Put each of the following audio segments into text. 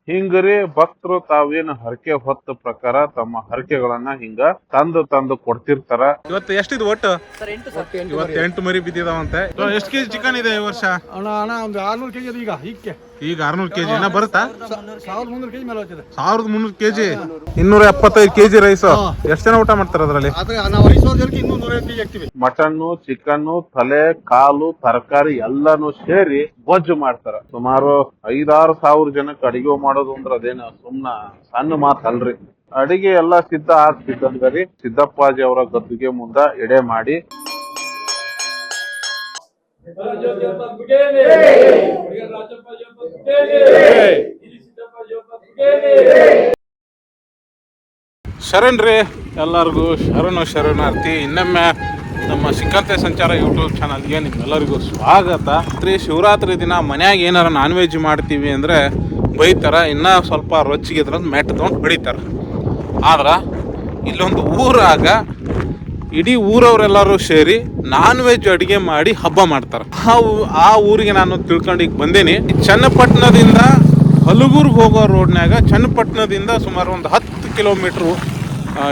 ಹಿಂಗ್ರಿ ಭಕ್ತರು ತಾವೇನು ಹರಕೆ ಹೊತ್ತ ಪ್ರಕಾರ ತಮ್ಮ ಹರಕೆಗಳನ್ನ ಹಿಂಗ ತಂದು ಕೊಡ್ತಿರ್ತಾರ. ಇವತ್ತು ಎಷ್ಟಿದೆ ಒಟ್ಟು? ಇವತ್ತು 8 ಮರಿ ಬಿದ್ದಿದಾವಂತೆ. ಎಷ್ಟು ಕೆಜಿ ಚಿಕನ್ ಇದೆ ಈ ವರ್ಷ? ಒಂದು 600 ಕೆಜಿ ಅದು ಈಗ 600 ಕೆಜಿ ಏನ ಬರುತ್ತಾ? 1300 ಕೆಜಿ ಮೇಲೆ ಹೋಗ್ತದೆ. 1300 ಕೆಜಿ, 275 ಕೆಜಿ ರೈಸ್. ಎಷ್ಟು ಜನ ಊಟ ಮಾಡ್ತಾರೆ ಅದರಲ್ಲಿ? ನಾವು 500 ಜನಕ್ಕೆ 250 ಕೆಜಿ ಹಾಕ್ತಿವಿ. ಮಟನ್ನು, ಚಿಕನ್ನು, ತಲೆ, ಕಾಲು, ತರಕಾರಿ ಎಲ್ಲಾನು ಸೇರಿ ಗೊಜ್ಜು ಮಾಡ್ತಾರ. ಸುಮಾರು 5-6 ಸಾವಿರ ಜನಕ್ಕೆ ಅಡಿಗೆ ಮಾಡೋದು ಅಂದ್ರೆ ಅದೇನ ಸುಮ್ನ ಸಣ್ಣ ಮಾತಲ್ರಿ. ಅಡಿಗೆ ಎಲ್ಲಾ ಸಿದ್ಧ ಆಗ್ತಿದ್ದಂಗರಿ ಸಿದ್ದಪ್ಪಾಜಿ ಅವರ ಗದ್ದುಗೆ ಮುಂದ ಎಡೆ ಮಾಡಿ ಶರಣ್ರಿ, ಎಲ್ಲರಿಗೂ ಶರಣಾರ್ಥಿ. ಇನ್ನೊಮ್ಮೆ ನಮ್ಮ ಶ್ರೀಕಾಂತ ಸಂಚಾರ ಯೂಟ್ಯೂಬ್ ಚಾನಲ್ಗೆ ನಿಮ್ಮೆಲ್ಲರಿಗೂ ಸ್ವಾಗತ. ಶಿವರಾತ್ರಿ ದಿನ ಮನ್ಯಾಗ ಏನಾರ ನಾನ್ ವೆಜ್ ಮಾಡ್ತೀವಿ ಅಂದರೆ ಬೈತಾರ, ಇನ್ನೂ ಸ್ವಲ್ಪ ರೊಚ್ಚಿಗಿದ್ರ ಮೆಟ್ ತೊಗೊಂಡು ಹೊಡಿತಾರೆ. ಆದ್ರೆ ಇಲ್ಲೊಂದು ಊರಾಗ ಇಡೀ ಊರವರೆಲ್ಲರೂ ಸೇರಿ ನಾನ್ ವೆಜ್ ಅಡುಗೆ ಮಾಡಿ ಹಬ್ಬ ಮಾಡ್ತಾರೆ. ಆ ಊರಿಗೆ ನಾನು ತಿಳ್ಕೊಂಡು ಈಗ ಬಂದೇನಿ. ಚನ್ನಪಟ್ಟಣದಿಂದ ಹಲಗೂರ್ಗೆ ಹೋಗೋ ರೋಡ್ನಾಗ ಚನ್ನಪಟ್ಟಣದಿಂದ ಸುಮಾರು ಒಂದು 10 ಕಿಲೋಮೀಟ್ರು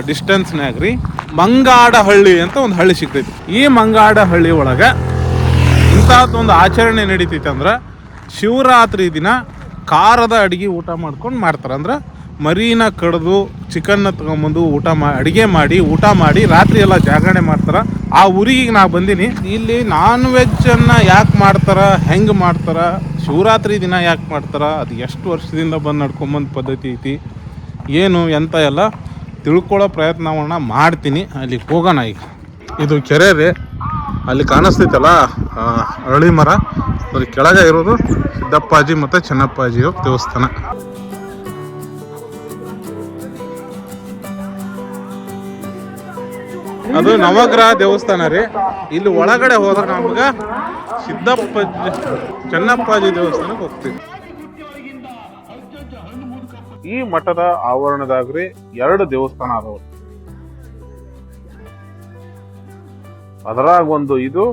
ಡಿಸ್ಟೆನ್ಸ್ನಾಗ ರೀ ಮಂಗಾಡಹಳ್ಳಿ ಅಂತ ಒಂದು ಹಳ್ಳಿ ಸಿಗ್ತೈತಿ. ಈ ಮಂಗಾಡಹಳ್ಳಿ ಒಳಗೆ ಇಂಥದ್ದೊಂದು ಆಚರಣೆ ನಡೀತೈತೆ ಅಂದ್ರೆ ಶಿವರಾತ್ರಿ ದಿನ ಖಾರದ ಅಡುಗೆ ಊಟ ಮಾಡ್ಕೊಂಡು ಮಾಡ್ತಾರೆ. ಅಂದ್ರೆ ಮರಿನ ಕಡ್ದು ಚಿಕನ್ನ ತಗೊಂಬಂದು ಅಡುಗೆ ಮಾಡಿ ಊಟ ಮಾಡಿ ರಾತ್ರಿ ಎಲ್ಲ ಜಾಗರಣೆ ಮಾಡ್ತಾರೆ. ಆ ಊರಿಗೆ ನಾ ಬಂದೀನಿ. ಇಲ್ಲಿ ನಾನ್ ವೆಜ್ಜನ್ನು ಯಾಕೆ ಮಾಡ್ತಾರೆ, ಹೆಂಗೆ ಮಾಡ್ತಾರೆ, ಶಿವರಾತ್ರಿ ದಿನ ಯಾಕೆ ಮಾಡ್ತಾರೆ, ಅದು ಎಷ್ಟು ವರ್ಷದಿಂದ ಬಂದು ನಡ್ಕೊಂಬಂದು ಪದ್ಧತಿ ಐತಿ, ಏನು ಎಂತ ಎಲ್ಲ ತಿಳ್ಕೊಳ್ಳೋ ಪ್ರಯತ್ನವನ್ನ ಮಾಡ್ತೀನಿ. ಅಲ್ಲಿಗೆ ಹೋಗೋಣ. ಈಗ ಇದು ಕೆರೆ ರೀ, ಅಲ್ಲಿ ಕಾಣಿಸ್ತೈತಲ್ಲ ಅರಳಿ ಮರ, ಅದ್ರ ಕೆಳಗೆ ಇರೋದು ಸಿದ್ದಪ್ಪಾಜಿ ಮತ್ತು ಚೆನ್ನಪ್ಪಾಜಿಯ ದೇವಸ್ಥಾನ. ಅದು ನವಗ್ರಹ ದೇವಸ್ಥಾನ ರೀ. ಇಲ್ಲಿ ಒಳಗಡೆ ಹೋದ್ರೆ ನಮ್ಗೆ ಚೆನ್ನಪ್ಪಾಜಿ ದೇವಸ್ಥಾನಕ್ಕೆ ಹೋಗ್ತೀವಿ. ಈ ಮಠದ ಆವರಣದಾಗ್ರಿ 2 ದೇವಸ್ಥಾನ ಅದಾವ. ಅದರಾಗ ಒಂದು ಇದು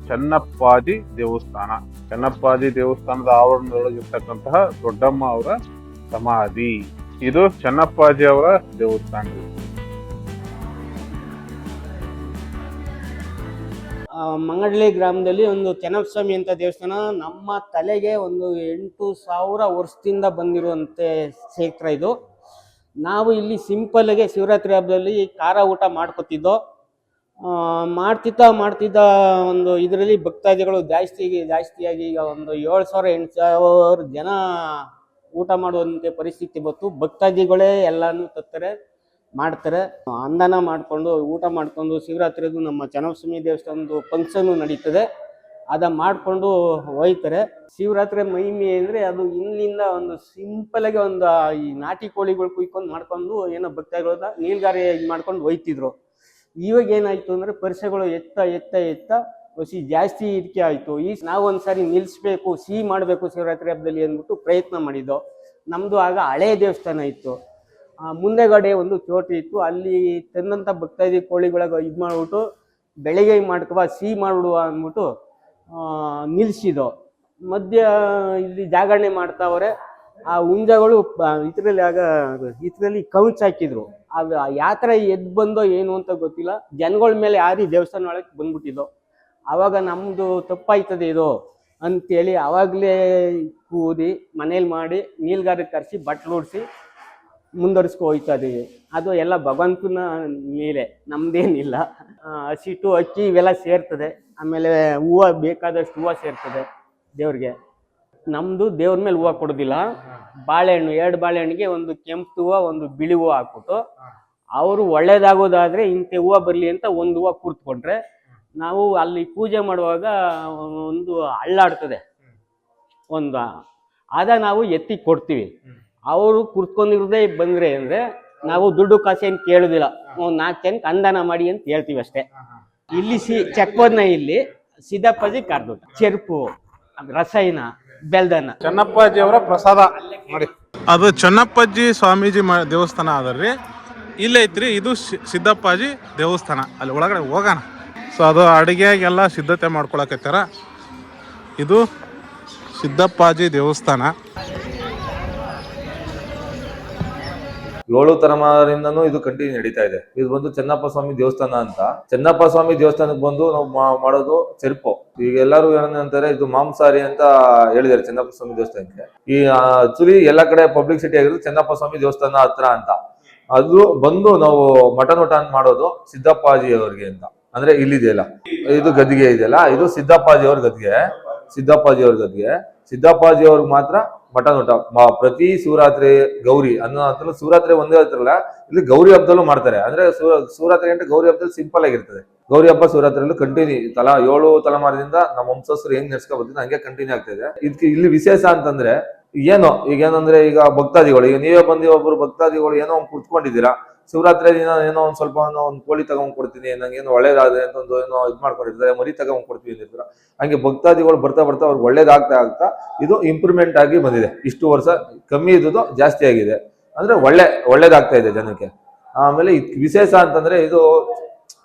ಚೆನ್ನಪ್ಪಾಜಿ ದೇವಸ್ಥಾನ. ಚೆನ್ನಪ್ಪಾಜಿ ದೇವಸ್ಥಾನದ ಆವರಣದೊಳಗಿರ್ತಕ್ಕಂತಹ ದೊಡ್ಡಮ್ಮ ಅವರ ಸಮಾಧಿ. ಇದು ಚೆನ್ನಪ್ಪಾಜಿ ಅವರ ದೇವಸ್ಥಾನ. ಮಂಗಡಳ್ಳಿ ಗ್ರಾಮದಲ್ಲಿ ಒಂದು ಚೆನ್ನಸ್ವಾಮಿ ಅಂತ ದೇವಸ್ಥಾನ. ನಮ್ಮ ತಲೆಗೆ ಒಂದು 8,000 ವರ್ಷದಿಂದ ಬಂದಿರುವಂತೆ ಕ್ಷೇತ್ರ ಇದು. ನಾವು ಇಲ್ಲಿ ಸಿಂಪಲ್ಗೆ ಶಿವರಾತ್ರಿ ಹಬ್ಬದಲ್ಲಿ ಖಾರ ಊಟ ಮಾಡ್ಕೊತಿದ್ದೋ. ಮಾಡ್ತಿದ್ದ ಒಂದು ಇದರಲ್ಲಿ ಭಕ್ತಾದಿಗಳು ಜಾಸ್ತಿಯಾಗಿ ಈಗ ಒಂದು 7,000-8,000 ಜನ ಊಟ ಮಾಡುವಂತೆ ಪರಿಸ್ಥಿತಿ ಬಂತು. ಭಕ್ತಾದಿಗಳೇ ಎಲ್ಲಾನು ತತ್ತಾರೆ, ಮಾಡ್ತಾರೆ. ಅನ್ನದಾನ ಮಾಡಿಕೊಂಡು ಊಟ ಮಾಡಿಕೊಂಡು ಶಿವರಾತ್ರಿದು ನಮ್ಮ ಚೆನ್ನಸ್ವಾಮಿ ದೇವಸ್ಥಾನದ ಫಂಕ್ಷನ್ನು ನಡೀತದೆ. ಮಾಡಿಕೊಂಡು ಹೋಯ್ತಾರೆ. ಶಿವರಾತ್ರಿ ಮಹಿಮೆ ಅಂದರೆ ಅದು ಇಲ್ಲಿಂದ ಒಂದು ಸಿಂಪಲ್ಗೆ ಒಂದು ಈ ನಾಟಿ ಕೋಳಿಗಳು ಕುಯ್ಕೊಂಡು ಮಾಡ್ಕೊಂಡು ಏನೋ ಭಕ್ತಾದಿಗಳನ್ನ ನೀಲ್ಗಾರಿ ಮಾಡ್ಕೊಂಡು ಹೋಯ್ತಿದ್ರು. ಇವಾಗ ಏನಾಯ್ತು ಅಂದರೆ ಪರಿಸರಗಳು ಎತ್ತ ಹೊಸಿ ಜಾಸ್ತಿ ಇದಕ್ಕೆ ಆಯಿತು. ನಾವು ಒಂದ್ಸಾರಿ ನಿಲ್ಲಿಸ್ಬೇಕು, ಸಿಹಿ ಮಾಡಬೇಕು ಶಿವರಾತ್ರಿ ಹಬ್ಬದಲ್ಲಿ ಅಂದ್ಬಿಟ್ಟು ಪ್ರಯತ್ನ ಮಾಡಿದ್ದೋ. ನಮ್ಮದು ಆಗ ಹಳೆ ದೇವಸ್ಥಾನ ಇತ್ತು. ಮುಂದೆಗಡೆ ಒಂದು ಚೋಟಿ ಇತ್ತು. ಅಲ್ಲಿ ತಂದಂಥ ಭಕ್ತಾದಿ ಕೋಳಿಗಳಿಗೆ ಇದು ಮಾಡಿಬಿಟ್ಟು ಬೆಳಿಗ್ಗೆ ಮಾಡ್ಕವ ಸಿಹಿ ಮಾಡಿಬಿಡುವ ಅಂದ್ಬಿಟ್ಟು ನಿಲ್ಲಿಸಿದೋ. ಮಧ್ಯ ಇಲ್ಲಿ ಜಾಗರಣೆ ಮಾಡ್ತಾವ್ರೆ. ಆ ಹುಂಜಗಳು ಇದರಲ್ಲಿ ಕೌಚ್ ಹಾಕಿದ್ರು. ಅದು ಯಾವ ಥರ ಎದ್ದು ಬಂದೋ ಏನು ಅಂತ ಗೊತ್ತಿಲ್ಲ. ಜನಗಳ ಮೇಲೆ ಯಾರಿ ದೇವಸ್ಥಾನ ಒಳಗೆ ಬಂದ್ಬಿಟ್ಟಿದ್ದೋ. ಆವಾಗ ನಮ್ಮದು ತಪ್ಪಾಯ್ತದೆ ಇದು ಅಂತೇಳಿ ಆವಾಗಲೇ ಕೂದಿ ಮನೇಲಿ ಮಾಡಿ ನೀಲ್ಗಾರಿಗೆ ಕರೆಸಿ ಬಟ್ಲು ಹೊಡಿಸಿ ಮುಂದುವರಿಸ್ಕೊ ಹೋಯ್ತಾ ಇದೀವಿ. ಅದು ಎಲ್ಲ ಭಗವಂತನ ಲೀಲೆ, ನಮ್ದೇನಿಲ್ಲ. ಹಸಿಟ್ಟು ಅಕ್ಕಿ ಇವೆಲ್ಲ ಸೇರ್ತದೆ. ಆಮೇಲೆ ಹೂವು ಬೇಕಾದಷ್ಟು ಹೂವು ಸೇರ್ತದೆ ದೇವ್ರಿಗೆ. ನಮ್ಮದು ದೇವ್ರ ಮೇಲೆ ಹೂವು ಕೊಡೋದಿಲ್ಲ. ಬಾಳೆಹಣ್ಣು 2 ಬಾಳೆಹಣ್ಣಿಗೆ ಒಂದು ಕೆಂಪು ಹೂವು, ಒಂದು ಬಿಳಿ ಹೂವು ಹಾಕ್ಬಿಟ್ಟು ಅವರು ಒಳ್ಳೇದಾಗೋದಾದರೆ ಇಂಥ ಹೂವು ಬರಲಿ ಅಂತ ಒಂದು ಹೂವು ಕೂರ್ತ್ಕೊಂಡ್ರೆ ನಾವು ಅಲ್ಲಿ ಪೂಜೆ ಮಾಡುವಾಗ ಒಂದು ಹಳ್ಳಾಡ್ತದೆ ಒಂದು, ನಾವು ಎತ್ತಿ ಕೊಡ್ತೀವಿ. ಅವರು ಕುರ್ತ್ಕೊಂಡಿರದೇ ಬಂದ್ರೆ ಅಂದ್ರೆ ನಾವು ದುಡ್ಡು ಕಾಸು ಏನು ಕೇಳೋದಿಲ್ಲ. 4 ಜನಕ್ಕೆ ಅನುದಾನ ಮಾಡಿ ಅಂತ ಹೇಳ್ತೀವಿ ಅಷ್ಟೇ. ಇಲ್ಲಿ ಚಕ್ಕೋದ್ನ ಇಲ್ಲಿ ಸಿದ್ದಪ್ಪಾಜಿ ಕಾರ್ದೂಟ, ಚೆರುಪು, ರಸಾಯನ, ಬೆಲ್ದನ ಚೆನ್ನಪ್ಪಾಜಿ ಅವರ ಪ್ರಸಾದ ನೋಡಿ. ಅದು ಚೆನ್ನಪ್ಪಾಜಿ ಸ್ವಾಮೀಜಿ ದೇವಸ್ಥಾನ ಅದರಿ. ಇಲ್ಲೈತ್ರಿ ಇದು ಸಿದ್ದಪ್ಪಾಜಿ ದೇವಸ್ಥಾನ. ಅಲ್ಲಿ ಒಳಗಡೆ ಹೋಗೋಣ. ಸೊ ಅದು ಅಡುಗೆಗೆಲ್ಲ ಸಿದ್ಧತೆ ಮಾಡ್ಕೊಳಕತ್ತಾರ. ಇದು ಸಿದ್ದಪ್ಪಾಜಿ ದೇವಸ್ಥಾನ. 7 ತಲೆಮಾರಿಂದನೂ ಇದು ಕಂಟಿನ್ಯೂ ನಡೀತಾ ಇದೆ. ಇದು ಬಂದು ಚೆನ್ನಪ್ಪ ಸ್ವಾಮಿ ದೇವಸ್ಥಾನ ಅಂತ. ಚೆನ್ನಪ್ಪ ಸ್ವಾಮಿ ದೇವಸ್ಥಾನಕ್ಕೆ ಬಂದು ನಾವು ಮಾಡೋದು ಚೆರ್ಪು. ಈಗ ಎಲ್ಲರೂ ಏನಂತಾರೆ ಇದು ಮಾಂಸಾಹಾರಿ ಅಂತ ಹೇಳಿದ್ದಾರೆ ಚೆನ್ನಪ್ಪ ಸ್ವಾಮಿ ದೇವಸ್ಥಾನಕ್ಕೆ. ಈ ಆಕ್ಚುಲಿ ಎಲ್ಲಾ ಕಡೆ ಪಬ್ಲಿಸಿಟಿ ಆಗಿರೋದು ಚೆನ್ನಪ್ಪ ಸ್ವಾಮಿ ದೇವಸ್ಥಾನ ಹತ್ರ ಅಂತ. ಅದು ಬಂದು ನಾವು ಮಟನ್ ಊಟ ಮಾಡೋದು ಸಿದ್ದಪ್ಪಾಜಿ ಅವ್ರಿಗೆ ಅಂತ. ಅಂದ್ರೆ ಇಲ್ಲಿದೆಯಲ್ಲ ಇದು ಗದ್ದಿಗೆ ಇದೆಯಲ್ಲ, ಇದು ಸಿದ್ದಪ್ಪಾಜಿ ಅವ್ರ ಗದ್ದಿಗೆ. ಸಿದ್ದಪ್ಪಾಜಿ ಅವ್ರಿಗೆ ಮಾತ್ರ ಮಟನ್ ಊಟ ಪ್ರತಿ ಶಿವರಾತ್ರಿ ಗೌರಿ ಅನ್ನೋ ಶಿವರಾತ್ರಿ ಒಂದೇ ಹತ್ರಲ್ಲ, ಇಲ್ಲಿ ಗೌರಿ ಹಬ್ಬದಲ್ಲೂ ಮಾಡ್ತಾರೆ. ಅಂದ್ರೆ ಶಿವರಾತ್ರಿ ಅಂದ್ರೆ ಗೌರಿ ಹಬ್ಬದಲ್ಲಿ ಸಿಂಪಲ್ ಆಗಿರ್ತದೆ. ಗೌರಿ ಹಬ್ಬ ಶಿವರಾತ್ರಿಯಲ್ಲೂ ಕಂಟಿನ್ಯೂ 7 ತಲೆಮಾರದಿಂದ ನಮ್ಮ ವಂಶಸ್ಥರು ಹೆಂಗ್ ನಡ್ಸ್ಕೊ ಬರ್ತಿದ್ರು ಹಂಗೆ ಕಂಟಿನ್ಯೂ ಆಗ್ತಾ ಇದೆ. ಇದಕ್ಕೆ ಇಲ್ಲಿ ವಿಶೇಷ ಅಂತಂದ್ರೆ ಈಗೇನಂದ್ರೆ ಈಗ ಭಕ್ತಾದಿಗಳು, ಈಗ ನೀವೇ ಬಂದು ಒಬ್ರು ಭಕ್ತಾದಿಗಳು ಏನೋ ಒಂದು ಕುತ್ಕೊಂಡಿದ್ದೀರಾ, ಶಿವರಾತ್ರಿ ದಿನ ಏನೋ ಒಂದ್ ಸ್ವಲ್ಪ ಒಂದು ಕೋಳಿ ತಗೊಂಡ್ ಕೊಡ್ತೀನಿ, ನಂಗೆ ಏನೋ ಒಳ್ಳೇದಾದ್ರೆ ಅಂತ ಒಂದು ಏನೋ ಇದ್ ಮಾಡ್ಕೊಂಡಿರ್ತಾರೆ, ಮರಿ ತಗೊಂಡ್ ಕೊಡ್ತೀವಿ ಅಂತಿರ್ತಾರೆ. ಹಂಗೆ ಭಕ್ತಾದಿಗಳು ಬರ್ತಾ ಅವ್ರಿಗೆ ಒಳ್ಳೇದಾಗ್ತಾ ಇದು ಇಂಪ್ರೂವ್ಮೆಂಟ್ ಆಗಿ ಬಂದಿದೆ. ಇಷ್ಟು ವರ್ಷ ಕಮ್ಮಿ ಇದ್ದು ಜಾಸ್ತಿ ಆಗಿದೆ, ಅಂದ್ರೆ ಒಳ್ಳೇದಾಗ್ತಾ ಇದೆ ಜನಕ್ಕೆ. ಆಮೇಲೆ ವಿಶೇಷ ಅಂತಂದ್ರೆ ಇದು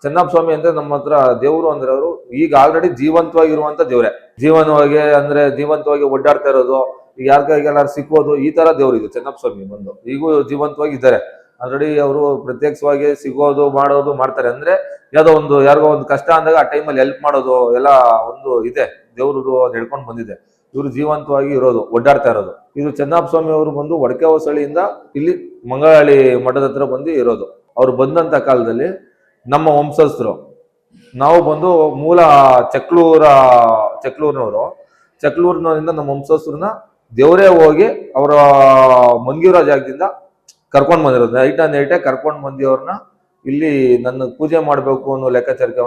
ಚೆನ್ನಪ್ಪ ಸ್ವಾಮಿ ಅಂದ್ರೆ ನಮ್ಮ ಹತ್ರ ದೇವ್ರು ಅಂದ್ರೆ ಅವರು ಈಗ ಆಲ್ರೆಡಿ ಜೀವಂತವಾಗಿರುವಂತ ದೇವ್ರೆ. ಜೀವಂತವಾಗಿ ಓಡಾಡ್ತಾ ಇರೋದು, ಈಗ ಯಾರಿಗಾರು ಸಿಕ್ಕೋದು, ಈ ತರ ದೇವ್ರು ಇದು ಚೆನ್ನಪ್ಪ ಸ್ವಾಮಿ ಬಂದು ಈಗೂ ಜೀವಂತವಾಗಿ ಇದ್ದಾರೆ. ಆಲ್ರೆಡಿ ಅವರು ಪ್ರತ್ಯಕ್ಷವಾಗಿ ಸಿಗೋದು ಮಾಡೋದು ಮಾಡ್ತಾರೆ. ಅಂದ್ರೆ ಯಾರಿಗೋ ಒಂದು ಕಷ್ಟ ಅಂದಾಗ ಆ ಟೈಮಲ್ಲಿ ಹೆಲ್ಪ್ ಮಾಡೋದು ಎಲ್ಲ ಒಂದು ಇದೆ, ದೇವ್ರದು ನಡ್ಕೊಂಡು ಬಂದಿದೆ. ಇವರು ಜೀವಂತವಾಗಿ ಇರೋದು, ಓಡಾಡ್ತಾ ಇರೋದು. ಇದು ಚೆನ್ನಪ್ಪ ಸ್ವಾಮಿ ಅವರು ಬಂದು ಒಡಕೆ ಹೊಸಳಿಯಿಂದ ಇಲ್ಲಿ ಮಂಗಳಹಳ್ಳಿ ಮಠದ ಹತ್ರ ಬಂದು ಇರೋದು. ಅವ್ರು ಬಂದಂತ ಕಾಲದಲ್ಲಿ ನಮ್ಮ ವಂಶಸ್ಥರು ನಾವು ಬಂದು ಮೂಲ ಚಕ್ಲೂರಿನಿಂದ ನಮ್ಮ ವಂಶಸ್ಥರನ್ನ ದೇವರೇ ಹೋಗಿ ಅವರ ಮಂಗಿರೋ ಜಾಗದಿಂದ ಕರ್ಕೊಂಡ್ ಬಂದಿರೋದು. ನೈಟೇ ಕರ್ಕೊಂಡ್ ಬಂದಿ ಅವ್ರನ್ನ ಇಲ್ಲಿ ನನ್ನ ಪೂಜೆ ಮಾಡ್ಬೇಕು ಅನ್ನೋ ಲೆಕ್ಕಾಚಾರಕ್ಕೆ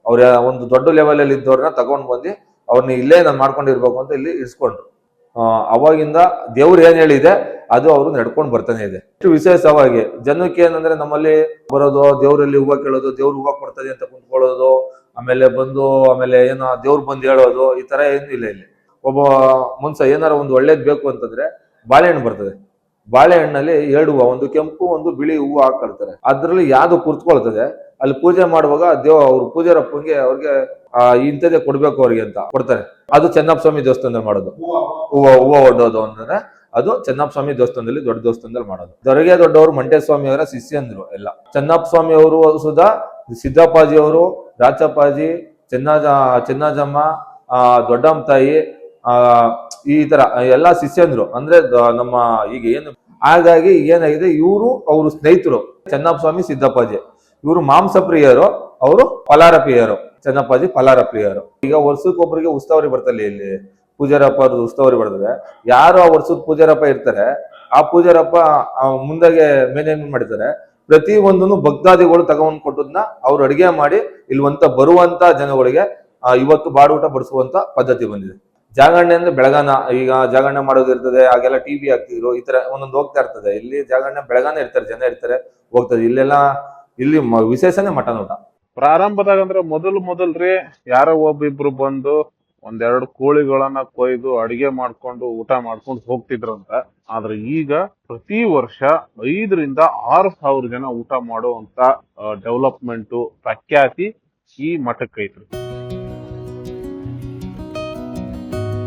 ಅವ್ರ ಒಂದು ದೊಡ್ಡ ಲೆವೆಲ್ ಅಲ್ಲಿ ಇದ್ದವ್ರನ್ನ ತಗೊಂಡ್ ಬಂದು ಅವ್ರನ್ನ ಇಲ್ಲೇ ನಾನು ಮಾಡ್ಕೊಂಡಿರ್ಬೇಕು ಅಂತ ಇಲ್ಲಿ ಇರಿಸ್ಕೊಂಡ್ರು. ಅವಾಗಿಂದ ದೇವ್ರು ಏನ್ ಹೇಳಿದೆ ಅದು ಅವರು ನಡ್ಕೊಂಡು ಬರ್ತಾನೆ ಇದೆ. ಇಷ್ಟು ವಿಶೇಷವಾಗಿ ಜನಕ್ಕೆ ಏನಂದ್ರೆ ನಮ್ಮಲ್ಲಿ ಬರೋದು, ದೇವ್ರಲ್ಲಿ ಹೂವು ಕೇಳೋದು, ದೇವ್ರು ಹೂವು ಕೊಡ್ತದೆ ಅಂತ ಕುಂತ್ಕೊಳ್ಳೋದು, ಆಮೇಲೆ ಏನೋ ದೇವ್ರು ಬಂದು ಹೇಳೋದು, ಈ ತರ ಏನು ಇಲ್ಲ. ಇಲ್ಲಿ ಒಬ್ಬ ಮನುಷ್ಯ ಏನಾರ ಒಂದು ಒಳ್ಳೇದ್ ಬೇಕು ಅಂತಂದ್ರೆ ಬಾಳೆಹಣ್ಣು ಬರ್ತದೆ. ಬಾಳೆಹಣ್ಣಲ್ಲಿ 2 ಹೂವು, ಒಂದು ಕೆಂಪು ಒಂದು ಬಿಳಿ ಹೂವು ಹಾಕೊಳ್ತಾರೆ. ಅದ್ರಲ್ಲಿ ಯಾವ್ದು ಕುರ್ತ್ಕೊಳ್ತದೆ ಅಲ್ಲಿ ಪೂಜೆ ಮಾಡುವಾಗ ಅವ್ರು ಪೂಜಾರಪ್ಪಂಗೆ ಅವ್ರಿಗೆ ಇಂಥದ್ದೇ ಕೊಡ್ಬೇಕು ಅವ್ರಿಗೆ ಅಂತ ಕೊಡ್ತಾರೆ. ಅದು ಚೆನ್ನಪ್ಪ ಸ್ವಾಮಿ ದೇವಸ್ಥಾನದಲ್ಲಿ ಮಾಡೋದು. ಹೂವು ಒಡ್ಡೋದು ಅಂದ್ರೆ ಅದು ಚೆನ್ನಪ್ಪ ಸ್ವಾಮಿ ದೇವಸ್ಥಾನದಲ್ಲಿ, ದೊಡ್ಡ ದೇವಸ್ಥಾನದಲ್ಲಿ ಮಾಡೋದು. ದೊರಗೆ ದೊಡ್ಡವರು ಮಂಟೇಸ್ವಾಮಿ ಅವರ ಶಿಷ್ಯಂದ್ರು ಎಲ್ಲ. ಚೆನ್ನಪ್ಪ ಸ್ವಾಮಿ ಅವರು ಸುಧಾ, ಸಿದ್ದಪ್ಪಾಜಿ ಅವರು, ರಾಚಪ್ಪಾಜಿ, ಚೆನ್ನಜಮ್ಮ, ದೊಡ್ಡಮ್ಮ ತಾಯಿ, ಈ ತರ ಎಲ್ಲಾ ಶಿಷ್ಯಂದ್ರು. ಅಂದ್ರೆ ನಮ್ಮ ಈಗ ಏನು ಹಾಗಾಗಿ ಏನಾಗಿದೆ, ಅವರು ಸ್ನೇಹಿತರು ಚೆನ್ನಪ್ಪ ಸ್ವಾಮಿ ಸಿದ್ದಪ್ಪಾಜಿ. ಇವರು ಮಾಂಸ ಪ್ರಿಯರು, ಅವರು ಫಲಾರ ಪ್ರಿಯರು. ಚೆನ್ನಪ್ಪಾಜಿ ಫಲಾರ ಪ್ರಿಯರು. ಈಗ ವರ್ಷಕ್ಕೊಬ್ಬರಿಗೆ ಉತ್ಸವರಿ ಬರ್ತಲ್ಲಿ, ಇಲ್ಲಿ ಪೂಜಾರಪ್ಪ ಉತ್ಸವರಿ ಬರ್ತದೆ. ಯಾರು ಆ ವರ್ಷದ ಪೂಜಾರಪ್ಪ ಇರ್ತಾರೆ, ಆ ಪೂಜಾರಪ್ಪ ಮುಂದಾಗೆ ಮೇನೇನ್ ಮಾಡಿದ್ದಾರೆ. ಪ್ರತಿ ಒಂದನ್ನು ಭಕ್ತಾದಿಗಳು ತಗೊಂಡ್ ಕೊಟ್ಟದನ್ನ ಅವ್ರು ಅಡಿಗೆ ಮಾಡಿ ಇಲ್ವಂತ ಬರುವಂತ ಜನಗಳಿಗೆ ಇವತ್ತು ಬಾಡೂಟ ಬಡಿಸುವಂತ ಪದ್ಧತಿ ಬಂದಿದೆ. ಜಾಗರಣೆ ಅಂದ್ರೆ ಬೆಳಗಾನ, ಈಗ ಜಾಗರಣೆ ಮಾಡೋದು ಇರ್ತದೆ, ಆಗೆಲ್ಲ ಟಿವಿ ಹಾಕ್ತಿದ್ರು, ಈ ತರ ಒಂದೊಂದು ಹೋಗ್ತಾ ಇರ್ತದೆ. ಇಲ್ಲಿ ಜಾಗರಣೆ ಬೆಳಗಾನ ಇರ್ತಾರೆ, ಜನ ಇರ್ತಾರೆ, ಹೋಗ್ತದೆ. ಇಲ್ಲಿ ವಿಶೇಷನೇ ಮಟನ್ ಊಟ. ಪ್ರಾರಂಭದಾಗ ಅಂದ್ರೆ ಮೊದಲ್ರಿ ಯಾರೋ ಒಬ್ಬಿಬ್ರು ಬಂದು 1-2 ಕೋಳಿಗಳನ್ನ ಕೊಯ್ದು ಅಡಿಗೆ ಮಾಡ್ಕೊಂಡು ಊಟ ಮಾಡ್ಕೊಂಡು ಹೋಗ್ತಿದ್ರಂತ. ಆದ್ರೆ ಈಗ ಪ್ರತಿ ವರ್ಷ 5,000-6,000 ಜನ ಊಟ ಮಾಡುವಂತ ಡೆವಲಪ್ಮೆಂಟ್ ಪ್ರಖ್ಯಾತಿ ಈ ಮಠಕ್ಕೈತ್ರಿ.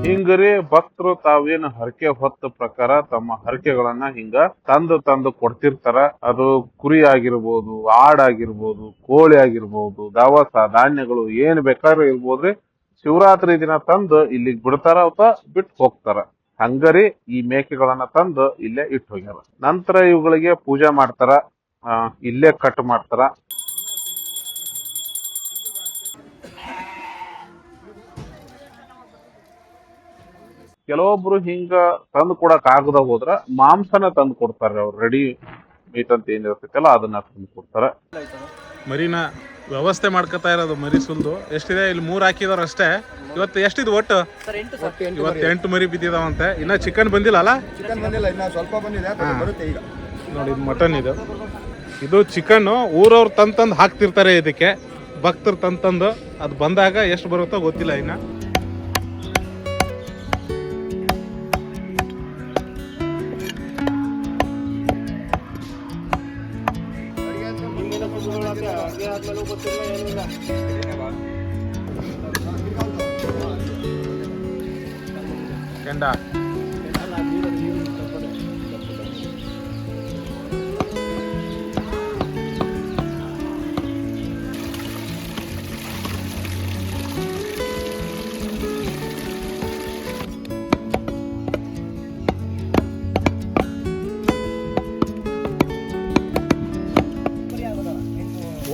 ಹಿಂಗರಿ ಭಕ್ತರು ತಾವೇನು ಹರಕೆ ಹೊತ್ತ ಪ್ರಕಾರ ತಮ್ಮ ಹರಕೆಗಳನ್ನ ಹಿಂಗ ತಂದು ಕೊಡ್ತಿರ್ತಾರ. ಅದು ಕುರಿ ಆಗಿರ್ಬೋದು, ಆಡಾಗಿರ್ಬೋದು, ಕೋಳಿ ಆಗಿರ್ಬೋದು, ದವಸ ಧಾನ್ಯಗಳು ಏನ್ ಬೇಕಾದ್ರೂ ಇರ್ಬೋದ್ರಿ. ಶಿವರಾತ್ರಿ ದಿನ ತಂದು ಇಲ್ಲಿಗೆ ಬಿಡ್ತಾರ ಅಥವಾ ಬಿಟ್ಟು ಹೋಗ್ತಾರ. ಹಂಗರಿ ಈ ಮೇಕೆಗಳನ್ನ ತಂದು ಇಲ್ಲೇ ಇಟ್ಟು ಹೋಗ್ಯಾರ. ನಂತರ ಇವುಗಳಿಗೆ ಪೂಜೆ ಮಾಡ್ತಾರ, ಇಲ್ಲೇ ಕಟ್ ಮಾಡ್ತಾರ. ಕೆಲವೊಬ್ರು ಹಿಂಗ ತಂದು ಕೊಡಕ್ ಆಗದ ಹೋದ್ರ ಮಾಂಸನ ತಂದು ಕೊಡ್ತಾರೆ. ಅವ್ರು ರೆಡಿ ಮೀಟ್ ಅಂತ ಏನಿರ್ತೈತಲ್ಲ ಅದನ್ನ ತಂದು ಕೊಡ್ತಾರ. ಮರಿನ ವ್ಯವಸ್ಥೆ ಮಾಡ್ಕೊತಾ ಇರೋದು ಮರಿ ಸುಲ್ದು ಎಷ್ಟಿದೆ, ಇಲ್ಲಿ 3 ಹಾಕಿದಾರ ಅಷ್ಟೇ. ಇವತ್ತು ಎಷ್ಟಿದ್ ಒಟ್ಟು? ಇವತ್ತು 8 ಮರಿ ಬಿದ್ದಿದಾವಂತೆ. ಇನ್ನ ಚಿಕನ್ ಬಂದಿಲ್ಲ ಅಲ್ಲ? ಚಿಕನ್ ಬಂದಿಲ್ಲ, ಇನ್ನ ಸ್ವಲ್ಪ ಬಂದಿದೆ, ಬರುತ್ತೆ ಈಗ. ನೋಡಿ ಇದು ಮಟನ್, ಇದು ಚಿಕನ್ ಊರವ್ರು ತಂದು ಹಾಕ್ತಿರ್ತಾರೆ ಇದಕ್ಕೆ. ಭಕ್ತರು ತಂದು ಅದು ಬಂದಾಗ ಎಷ್ಟು ಬರುತ್ತೋ ಗೊತ್ತಿಲ್ಲ ಇನ್ನ. ಕೆಂಡ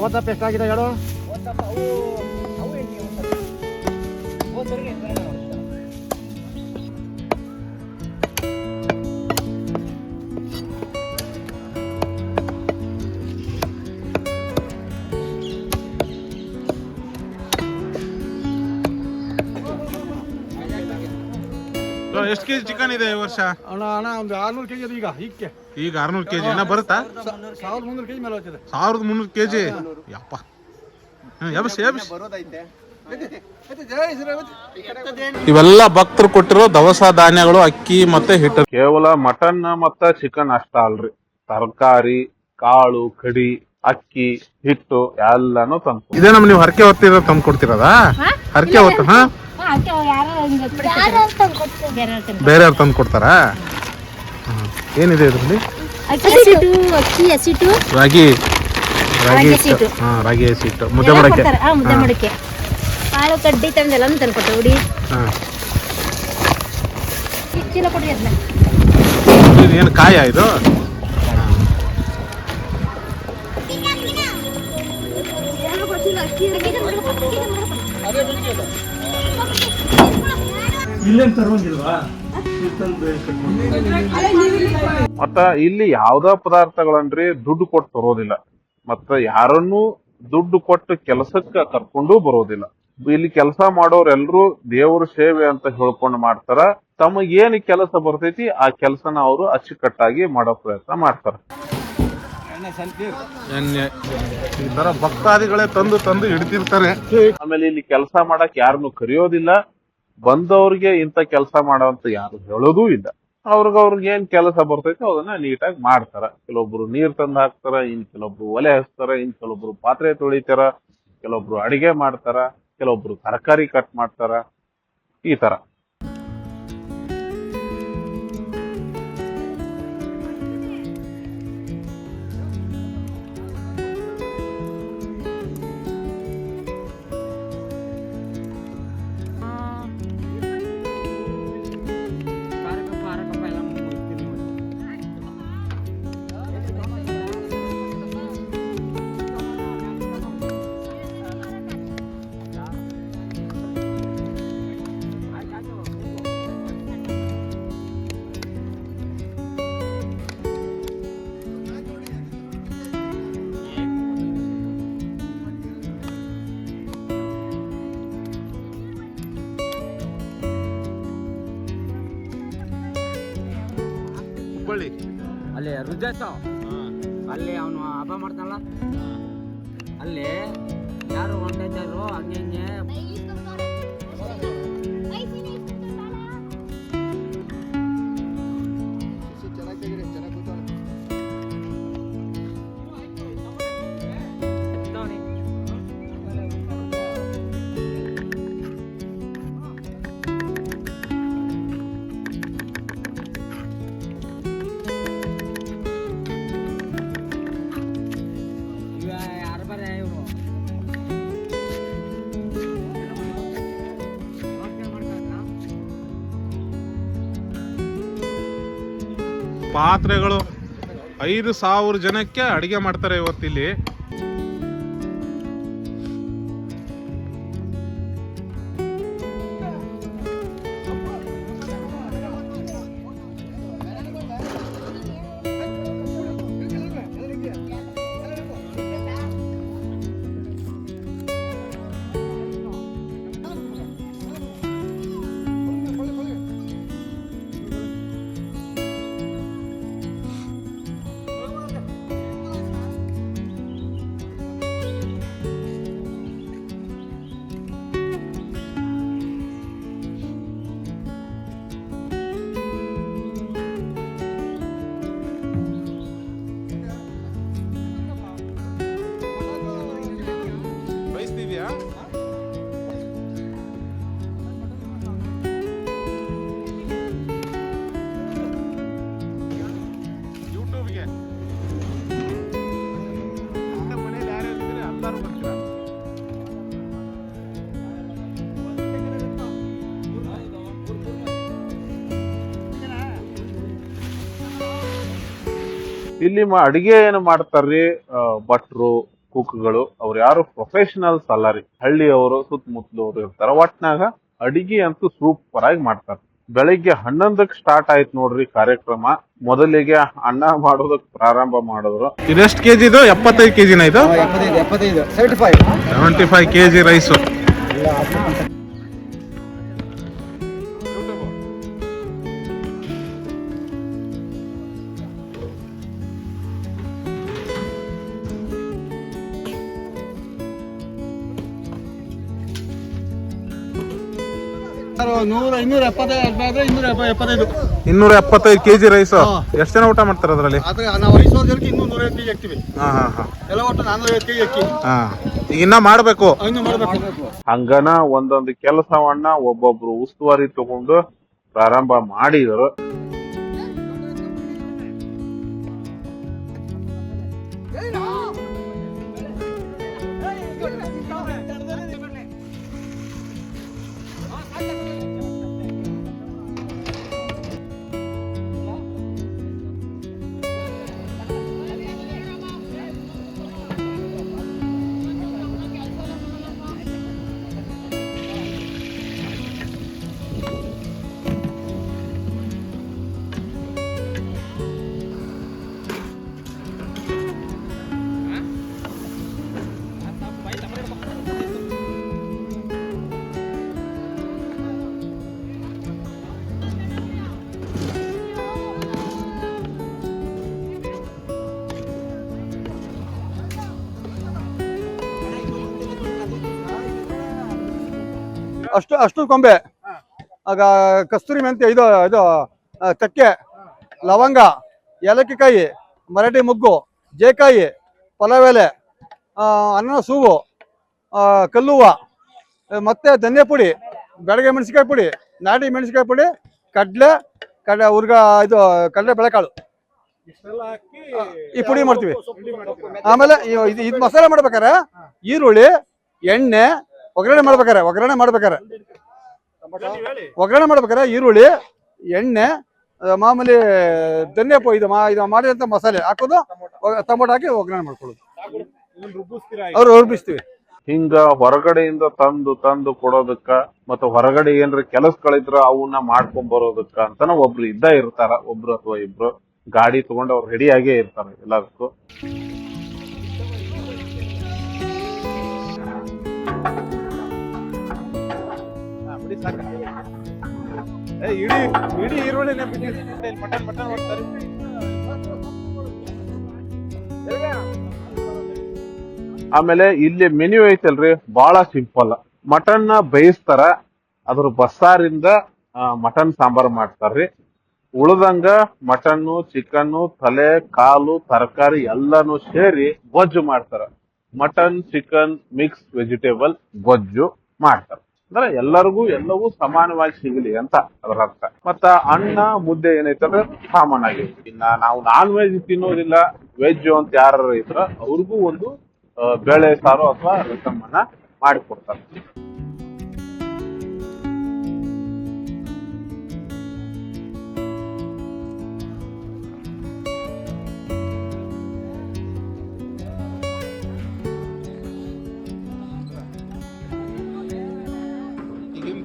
ಓದಪ್ಪ ಎಷ್ಟಾಗಿದೆ ಹೇಳು. ಎಷ್ಟು ಕೆಜಿ ಚಿಕನ್ ಇದೆ ಈ ವರ್ಷ? ಅಣ್ಣ ಒಂದು 600 kg ಅದು ಈಗ 600 ಕೆಜಿ ಏನೋ ಬರುತ್ತಾ? 1300 kg ಮೇಲೆ ಹೋಗ್ತದೆ. 1300 ಕೆಜಿ ಯಪ್ಪ. ಎಬ್ಸ್ ಇವೆಲ್ಲ ಭಕ್ತರು ಕೊಟ್ಟಿರೋ ದವಸ ಧಾನ್ಯಗಳು, ಅಕ್ಕಿ ಮತ್ತೆ ಹಿಟ್ಟು. ಕೇವಲ ಮಟನ್ ಮತ್ತ ಚಿಕನ್ ಅಷ್ಟ ಅಲ್ರಿ, ತರಕಾರಿ, ಕಾಳು, ಕಡಿ, ಅಕ್ಕಿ, ಹಿಟ್ಟು ಎಲ್ಲಾನು ತಂದು ಇದೇ ನೀವು ಹರಕೆ ಹೊತ್ತಿರೋ ತಂದು ಕೊಡ್ತಿರೋದಾ? ಹರಕೆ ಹೊತ್ತು ಬೇರೆಯವ್ರು ತಂದು ಕೊಡ್ತಾರಾ? ಏನಿದೆ ಇದರಲ್ಲಿ? ರಾಗಿ ಹಸಿಟ್ಟು, ರಾಗಿ ಹಸಿಟ್ಟು ಮುದ್ದೆ ಮಾಡಕ್ಕೆ. ಕಾಳು ಕಡ್ಡಿ ತಂದೆಲ್ಲ ತಂದ್ಕೊಟ್ಟೆ ಹುಡಿ. ಚೀಲ ಕೊಡ್ರಿ ಅದನ್ನ. ಏನು ಕಾಯ ಇದು? ಮತ್ತ ಇಲ್ಲಿ ಯಾವ್ದ ಪದಾರ್ಥಗಳನ್ರಿ ದುಡ್ಡು ಕೊಟ್ಟು ತರೋದಿಲ್ಲ, ಮತ್ತ ಯಾರನ್ನು ದುಡ್ಡು ಕೊಟ್ಟು ಕೆಲಸಕ್ಕ ಕರ್ಕೊಂಡು ಬರೋದಿಲ್ಲ. ಇಲ್ಲಿ ಕೆಲಸ ಮಾಡೋರೆಲ್ರು ದೇವ್ರ ಸೇವೆ ಅಂತ ಹೇಳ್ಕೊಂಡು ಮಾಡ್ತಾರ. ತಮಗೇನು ಕೆಲಸ ಬರ್ತೈತಿ ಆ ಕೆಲಸನ ಅವರು ಅಚ್ಚುಕಟ್ಟಾಗಿ ಮಾಡೋ ಪ್ರಯತ್ನ ಮಾಡ್ತಾರ. ಈ ತರ ಭಕ್ತಾದಿಗಳೇ ತಂದು ಹಿಡ್ತಿರ್ತಾರೆ. ಆಮೇಲೆ ಇಲ್ಲಿ ಕೆಲಸ ಮಾಡಕ್ ಯಾರನ್ನು ಕರೆಯೋದಿಲ್ಲ, ಬಂದವ್ರಿಗೆ ಇಂತ ಕೆಲಸ ಮಾಡೋಂತ ಯಾರು ಹೇಳೋದೂ ಇಲ್ಲ. ಅವ್ರಿಗೆ ಏನ್ ಕೆಲಸ ಬರ್ತೈತೆ ಅದನ್ನ ನೀಟಾಗಿ ಮಾಡ್ತಾರ. ಕೆಲವೊಬ್ರು ನೀರ್ ತಂದು ಹಾಕ್ತಾರ, ಇನ್ ಕೆಲವೊಬ್ರು ಒಲೆ ಹಚ್ತಾರ, ಇನ್ ಕೆಲವೊಬ್ರು ಪಾತ್ರೆ ತೊಳಿತಾರ, ಕೆಲವೊಬ್ರು ಅಡಿಗೆ ಮಾಡ್ತಾರ, ಕೆಲವೊಬ್ರು ತರಕಾರಿ ಕಟ್ ಮಾಡ್ತಾರ, ಈ ತರ. ಅಲ್ಲಿ ರುಜಾಸ ಅಲ್ಲಿ ಅವನು ಹಬ್ಬ ಮಾಡ್ತಾನಲ್ಲ, ಅಲ್ಲಿ ಯಾರು ಹೊಂಟಿದ್ದಾರು ಹಂಗೆ ಹಿಂಗೆ ಪಾತ್ರೆಗಳು 5,000 ಜನಕ್ಕೆ ಅಡಿಗೆ ಮಾಡ್ತಾರೆ ಇವತ್ತಿಲ್ಲಿ. ಇಲ್ಲಿ ಅಡಿಗೆ ಏನು ಮಾಡ್ತಾರ್ರಿ ಭಟ್ರು, ಕುಕ್ಗಳು ಅವ್ರು ಯಾರು ಪ್ರೊಫೆಷನಲ್ಸ್ ಅಲ್ಲ ರೀ, ಹಳ್ಳಿಯವರು ಸುತ್ತಮುತ್ತಲವರು ಇರ್ತಾರ. ಒಟ್ನಾಗ ಅಡಿಗೆ ಅಂತೂ ಸೂಪರ್ ಆಗಿ ಮಾಡ್ತಾರ. ಬೆಳಿಗ್ಗೆ 11ಕ್ಕೆ ಸ್ಟಾರ್ಟ್ ಆಯ್ತು ನೋಡ್ರಿ ಕಾರ್ಯಕ್ರಮ. ಮೊದಲಿಗೆ ಅನ್ನ ಮಾಡೋದಕ್ ಪ್ರಾರಂಭ ಮಾಡಿದ್ರು. ಇದೆಷ್ಟು ಕೆಜಿ ಇದು? 75 ಕೆಜಿನ ಇದು? 75 75 ಕೆಜಿ ರೈಸು. ಇನ್ನೂರ 275 275 ಕೆಜಿ ರೈಸು. ಎಷ್ಟು ಜನ ಊಟ ಮಾಡ್ತಾರೆ ಅದರಲ್ಲಿ? ಆದ್ರೆ ನಾವು 500 ಜನಕ್ಕೆ ಇನ್ನೂ 150 ಕೆಜಿ ಹಾಕ್ತಿವಿ. ಎಲ್ಲ ಒಟ್ಟು 450 ಕೆಜಿ ಹಾಕಿ ಈಗ ಇನ್ನ ಮಾಡ್ಬೇಕು. ಇನ್ನು ಮಾಡಬೇಕು. ಹಂಗನ ಒಂದೊಂದು ಕೆಲಸವನ್ನ ಒಬ್ಬೊಬ್ರು ಉಸ್ತುವಾರಿ ತಗೊಂಡು ಪ್ರಾರಂಭ ಮಾಡಿದ್ರು. ಅಷ್ಟು ಕೊಂಬೆ, ಆಗ ಕಸ್ತೂರಿ ಮೆಂತ್ಯ, ಇದು ಚಕ್ಕೆ, ಲವಂಗ, ಏಲಕ್ಕಿಕಾಯಿ, ಮರಾಠಿ ಮೊಗ್ಗು, ಜೇಕಾಯಿ, ಪಲಾವ್ ಎಲೆ, ಅನಾನಸ್ ಹೂವು, ಕಲ್ಲುವ, ಮತ್ತೆ ಧನಿಯಾ ಪುಡಿ, ಬೆಳಗ್ಗೆ ಮೆಣಸಿಕಾಯಿ ಪುಡಿ, ನಾಟಿ ಮೆಣಸಿಕಾಯಿ ಪುಡಿ, ಕಡಲೆ ಬೇಳೆಕಾಳು ಈ ಪುಡಿ ಮಾಡ್ತೀವಿ. ಆಮೇಲೆ ಇದು ಮಸಾಲೆ ಮಾಡ್ಬೇಕಾರೆ ಈರುಳ್ಳಿ, ಎಣ್ಣೆ, ಒಗ್ಗರಣೆ ಮಾಡ್ಬೇಕಾರೆ ಈರುಳ್ಳಿ, ಎಣ್ಣೆ, ಮಾಮೂಲಿ ಧನಿಯಾ ಪುಡಿ, ಇದು ಮಾಡಿದಂತ ಮಸಾಲೆ ಹಾಕೋದು, ಟೊಮೊಟೊ ಹಾಕಿ ಒಗ್ಗರಣೆ ಮಾಡ್ಕೊಳ್ಳೋದು. ಅವ್ರು ರುಬ್ಬಿಸ್ತೀವಿ. ಹಿಂಗ ಹೊರಗಡೆಯಿಂದ ತಂದು ಕೊಡೋದಕ್ಕ ಮತ್ತೆ ಹೊರಗಡೆ ಏನ್ರ ಕೆಲಸಗಳಿದ್ರ ಅವನ್ನ ಮಾಡ್ಕೊಂಡ್ ಬರೋದಕ್ಕ ಅಂತಾನ ಒಬ್ರು ಇರ್ತಾರ. ಒಬ್ರು ಅಥವಾ ಇಬ್ರು ಗಾಡಿ ತಗೊಂಡು ಅವ್ರು ರೆಡಿಯಾಗೇ ಇರ್ತಾರ ಎಲ್ಲದಕ್ಕೂ. ಇಡೀ ಈರುಳ್ಳಿ ಮಟನ್ ಮಾಡ್ತಾರೆ. ಆಮೇಲೆ ಇಲ್ಲಿ ಮೆನ್ಯೂ ಐತಲ್ರಿ, ಬಹಳ ಸಿಂಪಲ್. ಮಟನ್ ಬೇಯಿಸ್ತಾರ, ಅದ್ರ ಬಸ್ಸಾರಿಂದ ಮಟನ್ ಸಾಂಬಾರ್ ಮಾಡ್ತಾರ್ರಿ. ಉಳ್ದಂಗ ಮಟನ್ನು, ಚಿಕನ್ನು, ತಲೆ, ಕಾಲು, ತರಕಾರಿ ಎಲ್ಲಾನು ಸೇರಿ ಗೊಜ್ಜು ಮಾಡ್ತಾರ. ಮಟನ್ ಚಿಕನ್ ಮಿಕ್ಸ್ ವೆಜಿಟೇಬಲ್ ಗೊಜ್ಜು ಮಾಡ್ತಾರ. ಅಂದ್ರೆ ಎಲ್ಲರಿಗೂ ಎಲ್ಲವೂ ಸಮಾನವಾಗಿ ಸಿಗಲಿ ಅಂತ ಅದರ ಅರ್ಥ. ಮತ್ತ ಅನ್ನ ಮುದ್ದೆ ಏನೈತಂದ್ರೆ ಕಾಮನ್ ಆಗಿ. ಇನ್ನ ನಾವು ನಾನ್ ವೆಜ್ ತಿನ್ನೋದಿಲ್ಲ, ವೆಜ್ ಅಂತ ಯಾರು ಇದ್ರ ಅವ್ರಿಗೂ ಒಂದು ಬೇಳೆ ಸಾರು ಅಥವಾ ರಸಮನ್ನ ಮಾಡಿಕೊಡ್ತಾರೆ.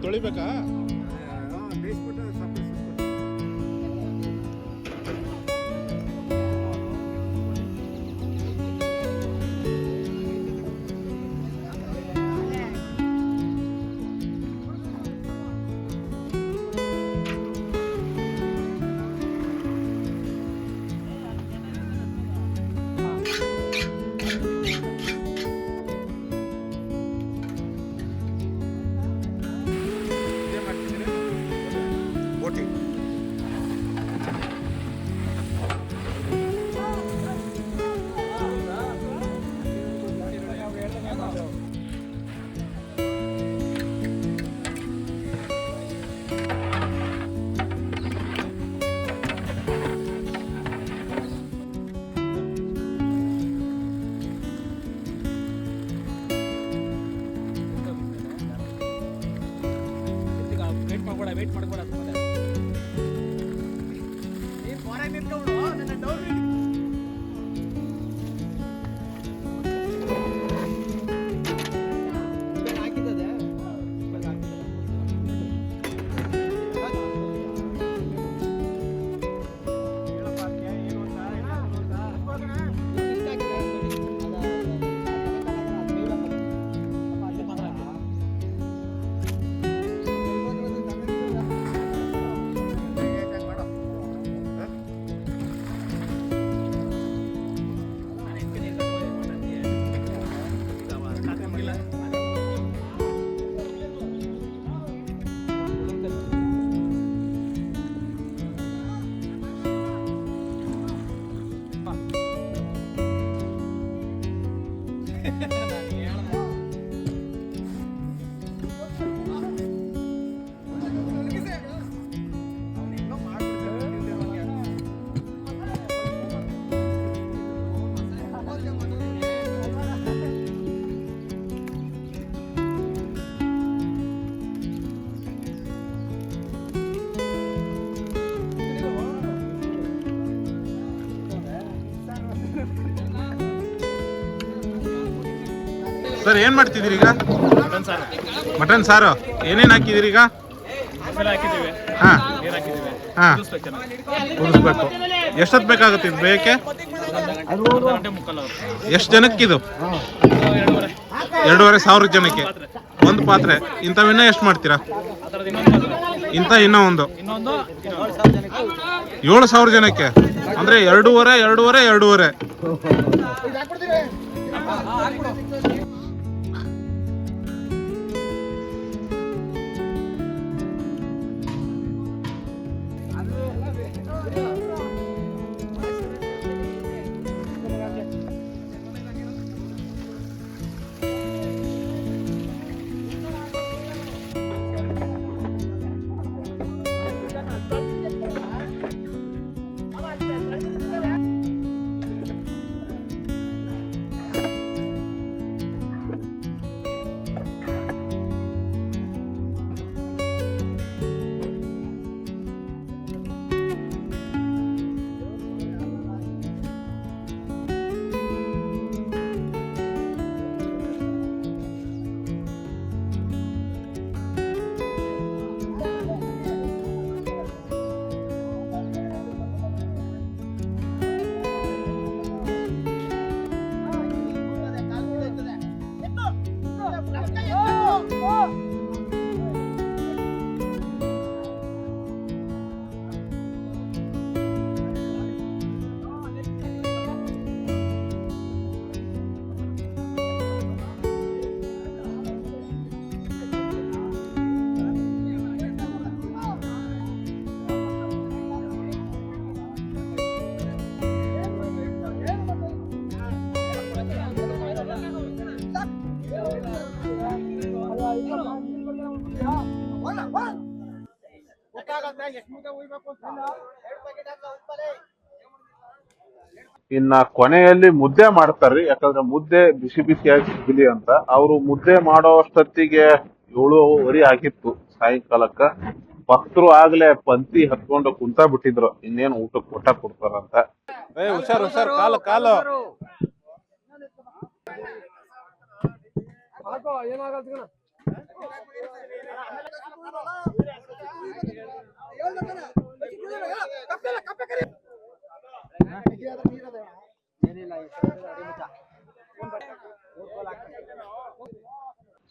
ತೊಳಿಬೇಕಾ? ಸರ್ ಏನ್ ಮಾಡ್ತಿದ್ದೀರಿ ಈಗ? ಮಟನ್ ಸಾರು. ಏನೇನ್ ಹಾಕಿದಿರಿ ಈಗ? ಹಾ ಹಾ ಕುದಿಸ್ಬೇಕು. ಎಷ್ಟೊತ್ತು ಬೇಕಾಗುತ್ತೆ ಇದು ಬೇಯಕ್ಕೆ? ಎಷ್ಟು ಜನಕ್ಕಿದು? 2,500 ಜನಕ್ಕೆ ಒಂದು ಪಾತ್ರೆ. ಇಂಥವಿನ್ನ ಎಷ್ಟು ಮಾಡ್ತೀರಾ? ಇಂಥ ಇನ್ನೂ ಒಂದು 7,000 ಜನಕ್ಕೆ ಅಂದ್ರೆ 2,500. ಇನ್ನ ಕೊನೆಯಲ್ಲಿ ಮುದ್ದೆ ಮಾಡ್ತಾರ್ರಿ. ಯಾಕಂದ್ರೆ ಮುದ್ದೆ ಬಿಸಿ ಬಿಸಿಯಾಗಿ ಸಿಗಲಿ ಅಂತ. ಅವರು ಮುದ್ದೆ ಮಾಡೋ ಅಷ್ಟೊತ್ತಿಗೆ 7:30 ಆಗಿತ್ತು ಸಾಯಂಕಾಲಕ್ಕ. ಭಕ್ತರು ಆಗ್ಲೇ ಪಂಕ್ತಿ ಹತ್ಕೊಂಡು ಕುಂತ ಬಿಟ್ಟಿದ್ರು, ಇನ್ನೇನು ಊಟಕ್ಕೆ ಊಟ ಕೊಡ್ತಾರಂತ. ಹುಷಾರು ಹುಷಾರು, ಕಾಲು ಕಾಲು.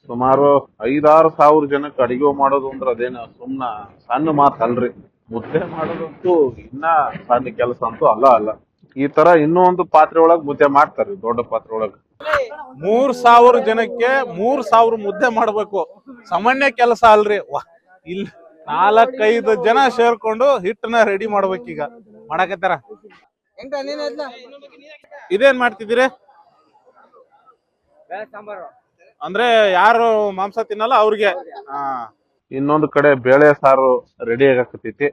ಸುಮಾರು 5,000-6,000 ಜನಕ್ಕೆ ಅಡಿಗೆ ಮಾಡೋದು ಅಂದ್ರೆ ಅದೇನು ಸುಮ್ನ ಸಣ್ಣ ಮಾತು ಅಲ್ರಿ. ಮುದ್ದೆ ಮಾಡೋದಂತೂ ಇನ್ನ ಸಣ್ಣ ಕೆಲಸ ಅಂತೂ ಅಲ್ಲ. ಈ ತರ ಇನ್ನೂ ಒಂದು ಪಾತ್ರೆ ಒಳಗ್ ಮುದ್ದೆ ಮಾಡ್ತಾರ್ರಿ, ದೊಡ್ಡ ಪಾತ್ರೆ ಒಳಗ್. 3,000 ಜನಕ್ಕೆ 3,000 ಮುದ್ದೆ ಮಾಡ್ಬೇಕು, ಸಾಮಾನ್ಯ ಕೆಲಸ ಅಲ್ರಿ. ಇಲ್ಲಿ 4-5 ಜನ ಸೇರ್ಕೊಂಡು ಹಿಟ್ಟನ್ನ ರೆಡಿ ಮಾಡ್ಬೇಕೀಗ. ಮಾಡಕತ್ತಾರ. ಇದೇನ್ ಮಾಡ್ತಿದ್ದೀರಿ? ಅಂದ್ರೆ ಯಾರು ಮಾಂಸ ತಿನ್ನಲ್ಲ ಅವ್ರಿಗೆ. ಇನ್ನೊಂದು ಕಡೆ ಬೇಳೆ ಸಾರು ರೆಡಿ ಆಗಕತ್ತೈತಿ.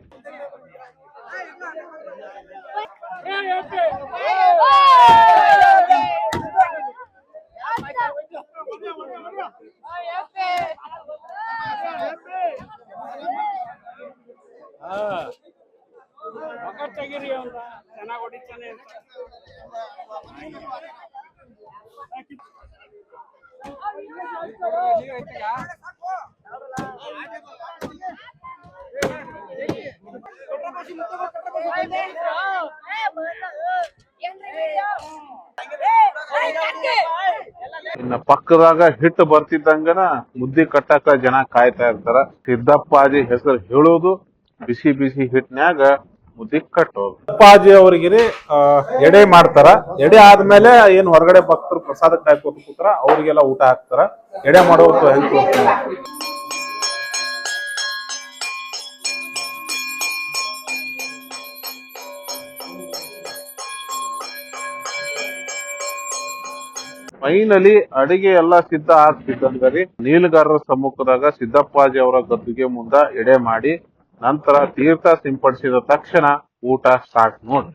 ಇನ್ನ ಪಕ್ಕದಾಗ ಹಿಟ್ಟು ಬರ್ತಿದ್ದಂಗನ ಮುದ್ದಿ ಕಟ್ಟಕ ಜನ ಕಾಯ್ತಾ ಇರ್ತಾರ. ಸಿದ್ದಪ್ಪಾಜಿ ಹೆಸರು ಹೇಳೋದು, ಬಿಸಿ ಬಿಸಿ ಹಿಟ್ನ್ಯಾಗ ಮುದ್ದಿ ಕಟ್ಟೋದು. ಸಿದ್ದಪ್ಪಾಜಿ ಅವ್ರಿಗೆ ಎಡೆ ಮಾಡ್ತಾರ. ಎಡೆ ಆದ್ಮೇಲೆ ಏನ್ ಹೊರಗಡೆ ಭಕ್ತರು ಪ್ರಸಾದ ಕಾಯ್ಕೋತ ಕೂತಾರ, ಅವ್ರಿಗೆಲ್ಲ ಊಟ ಹಾಕ್ತಾರ. ಎಡೆ ಮಾಡೋದು ಹೆಂಗ್ ಫೈನಲಿ ಅಡಿಗೆ ಎಲ್ಲ ಸಿದ್ಧ ಆಗ್ತಿದ್ದಂಗರಿ ನೀಲಗಾರರ ಸಮ್ಮುಖದಾಗ ಸಿದ್ದಪ್ಪಾಜಿ ಅವರ ಗದ್ದುಗೆ ಮುಂದ ಎಡೆ ಮಾಡಿ ನಂತರ ತೀರ್ಥ ಸಿಂಪಡಿಸಿದ ತಕ್ಷಣ ಊಟ ಸ್ಟಾರ್ಟ್ ನೋಡ್ರಿ.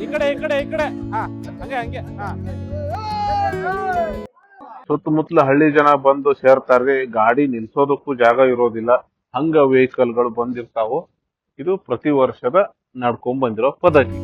ಈ ಕಡೆ ಹಂಗೆ ಸುತ್ತಮುತ್ತಲ ಹಳ್ಳಿ ಜನ ಬಂದು ಸೇರ್ತಾರೆ. ಗಾಡಿ ನಿಲ್ಸೋದಕ್ಕೂ ಜಾಗ ಇರೋದಿಲ್ಲ, ಹಂಗ ವೆಹಿಕಲ್ ಗಳು ಬಂದಿರ್ತಾವು. ಇದು ಪ್ರತಿ ವರ್ಷದ ನಡ್ಕೊಂಡ್ ಬಂದಿರೋ ಪದ್ಧತಿ.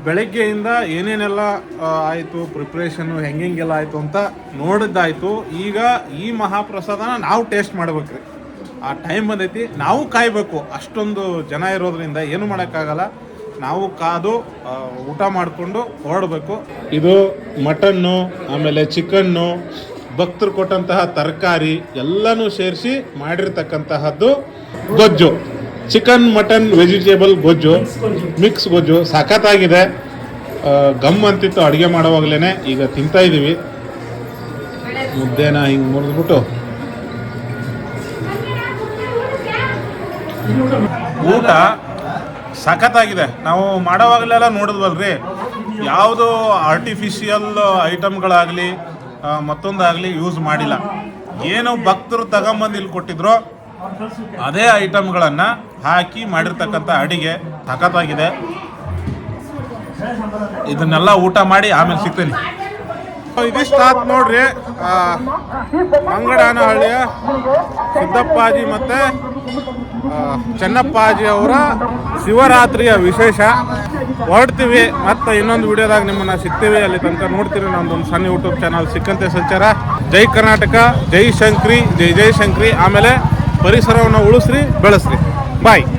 ಬೆಳಗ್ಗೆಯಿಂದ ಏನೇನೆಲ್ಲ ಆಯಿತು, ಪ್ರಿಪ್ರೇಷನ್ನು ಹೆಂಗೆಲ್ಲ ಆಯಿತು ಅಂತ ನೋಡಿದ್ದಾಯಿತು. ಈಗ ಈ ಮಹಾಪ್ರಸಾದನ ನಾವು ಟೇಸ್ಟ್ ಮಾಡ್ಬೇಕ್ರಿ. ಆ ಟೈಮ್ ಬಂದೈತಿ, ನಾವು ಕಾಯಬೇಕು. ಅಷ್ಟೊಂದು ಜನ ಇರೋದ್ರಿಂದ ಏನು ಮಾಡೋಕ್ಕಾಗಲ್ಲ. ನಾವು ಕಾದು ಊಟ ಮಾಡಿಕೊಂಡು ಹೊರಡಬೇಕು. ಇದು ಮಟನ್ನು, ಆಮೇಲೆ ಚಿಕನ್ನು, ಭಕ್ತರು ಕೊಟ್ಟಂತಹ ತರಕಾರಿ ಎಲ್ಲನೂ ಸೇರಿಸಿ ಮಾಡಿರ್ತಕ್ಕಂತಹದ್ದು ಗೊಜ್ಜು. ಚಿಕನ್, ಮಟನ್, ವೆಜಿಟೇಬಲ್ ಗೊಜ್ಜು, ಮಿಕ್ಸ್ ಗೊಜ್ಜು ಸಖತ್ತಾಗಿದೆ. ಗಮ್ ಅಂತಿತ್ತು ಅಡುಗೆ ಮಾಡೋವಾಗಲೇ. ಈಗ ತಿಂತಾ ಇದ್ದೀವಿ. ಮುದ್ದೆನ ಹಿಂಗೆ ಮುರಿದ್ಬಿಟ್ಟು ಊಟ ಸಖತ್ತಾಗಿದೆ. ನಾವು ಮಾಡೋವಾಗಲೆಲ್ಲ ನೋಡಿದ್ವಲ್ರಿ, ಯಾವುದು ಆರ್ಟಿಫಿಷಿಯಲ್ ಐಟಮ್ಗಳಾಗಲಿ ಮತ್ತೊಂದಾಗಲಿ ಯೂಸ್ ಮಾಡಿಲ್ಲ. ಏನು ಭಕ್ತರು ತಗೊಂಬಂದು ಇಲ್ಲಿ ಕೊಟ್ಟಿದ್ರು ಅದೇ ಐಟಮ್ಗಳನ್ನು ಹಾಕಿ ಮಾಡಿರ್ತಕ್ಕಂಥ ಅಡಿಗೆ ಸಖತ್ತಾಗಿದೆ. ಇದನ್ನೆಲ್ಲ ಊಟ ಮಾಡಿ ಆಮೇಲೆ ಸಿಗ್ತೀನಿ. ಇದಿಷ್ಟು ಆತ್ ನೋಡ್ರಿ, ಮಂಗಡನಹಳ್ಳಿಯ ಸಿದ್ದಪ್ಪಾಜಿ ಮತ್ತು ಚೆನ್ನಪ್ಪಾಜಿ ಅವರ ಶಿವರಾತ್ರಿಯ ವಿಶೇಷ. ಹೊರಡ್ತೀವಿ, ಮತ್ತು ಇನ್ನೊಂದು ವಿಡಿಯೋದಾಗ ನಿಮ್ಮನ್ನು ಸಿಗ್ತೀವಿ. ಅಲ್ಲಿ ತನಕ ನೋಡ್ತೀರಿ ನಮ್ಮದೊಂದು ಸಣ್ಣ ಯೂಟ್ಯೂಬ್ ಚಾನಲ್ ಸಿಕ್ಕಂತೆ ಸಂಚಾರ. ಜೈ ಕರ್ನಾಟಕ, ಜೈ ಶಂಕ್ರಿ, ಜೈ ಜೈ ಶಂಕ್ರಿ. ಆಮೇಲೆ ಪರಿಸರವನ್ನು ಉಳಿಸ್ರಿ, ಬೆಳೆಸ್ರಿ. ಬಾಯ್.